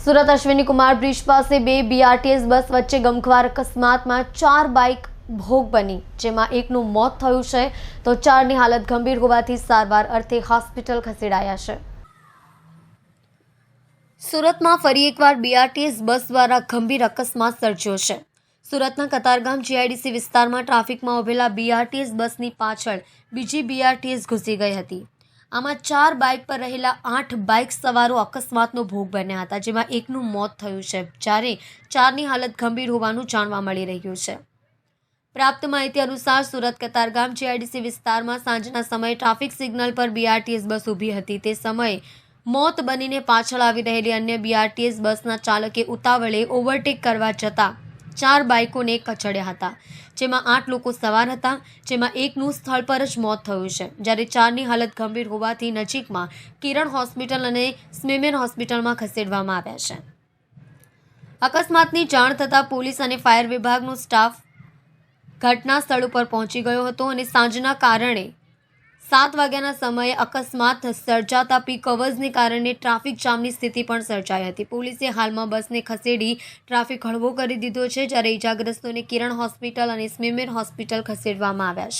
Surat Ashwini Kumar bridge પાસે બે BRTS bus વચ્ચે ગમખ્વાર અકસ્માતમાં 4 બાઇક ભોગ બની, જેમાં એકનું મોત થયું છે તો 4ની હાલત ગંભીર હોવાથી સારવાર અર્થે હોસ્પિટલ ખસેડાયા છે। સુરતમાં ફરી એકવાર બીઆરટીએસ બસ દ્વારા ગંભીર અકસ્માત સર્જ્યો છે। સુરતના કતારગામ જીઆઈડીસી વિસ્તારમાં ટ્રાફિકમાં ઉભેલા બીઆરટીએસ બસની પાછળ બીજી બીઆરટીએસ ઘૂસી ગઈ હતી। આમાં 4 બાઇક પર રહેલા 8 બાઇક સવારો અકસ્માતનો ભોગ બન્યા હતા, જેમાં એકનું મોત થયું છે જ્યારે 4ની હાલત ગંભીર હોવાનું જાણવા મળી રહ્યું છે। પ્રાપ્ત માહિતી અનુસાર સુરત કતારગામ જીઆઈડીસી વિસ્તારમાં સાંજના સમયે ટ્રાફિક સિગ્નલ પર બીઆરટીએસ બસ ઊભી હતી। તે સમયે મોત બનીને પાછળ આવી રહેલી અન્ય બીઆરટીએસ બસના ચાલકે ઉતાવળે ઓવરટેક કરવા જતાં 4 બાઇકોને કચડ્યા હતા, જેમાં 8 લોકો સવાર હતા, જેમાં એકનું સ્થળ પર જ મોત થયું છે, જ્યારે 4ની હાલત ગંભીર હોવાથી નજીકમાં કિરણ હોસ્પિટલ અને સ્મીમેર હોસ્પિટલમાં ખસેડવામાં આવ્યા છે। અકસ્માતની જાણ થતાં પોલીસ અને ફાયર વિભાગનો સ્ટાફ ઘટના સ્થળ ઉપર પહોંચી ગયો હતો અને સાંજના કારણે 7 વાગ્યાના સમયે અકસ્માત સર્જાતા પીક અવર્સને કારણે ટ્રાફિક જામની સ્થિતિ પણ સર્જાઈ હતી। પોલીસે હાલમાં બસને ખસેડી ટ્રાફિક હળવો કરી દીધો છે, જ્યારે ઇજાગ્રસ્તોને કિરણ હોસ્પિટલ અને સ્મીમેર હોસ્પિટલ ખસેડવામાં આવ્યા છે।